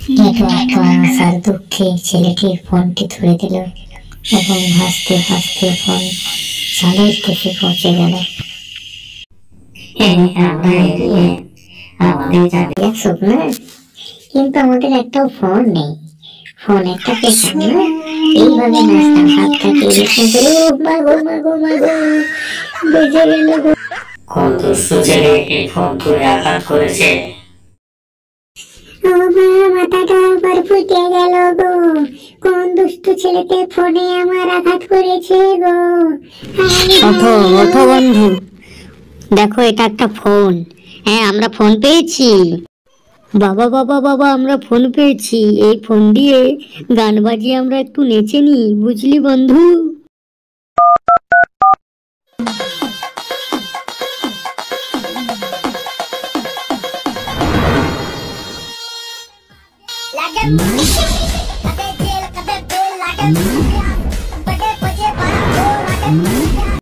একটু আশার দুঃখে ছেলেটির ফোনটি ধরে দিল এবং হাসতে হাসতে ফোন সালের কাছে পৌঁছে গেল। আমরা এড়িয়ে আমাদের যাবে স্বপ্ন, কিন্তু আমাদের একটাও ফোন নেই। ফোন একটা পেতাম না, এইভাবে নাচতাম হাতটাকে এরকম করে, ও মাগো মাগো মাগো, বেজে গেল গো। কোন দুষ্টু ছেলে এই ফোন তুলে আঘাত করেছে? ও মা, মাথাটা আবার ফুটে গেল গো। কোন দুষ্টু ছেলেতে ফোনে আমার আঘাত করেছে গো। ওঠো ওঠো বন্ধু, দেখো এটা একটা ফোন। হ্যাঁ, আমরা ফোন পেয়েছি। বাবা বাবা বাবা, আমরা ফোন পেয়েছি। এই ফোন দিয়ে গান বাজিয়ে আমরা একটু নেচে নি, বুঝলি বন্ধু? Like a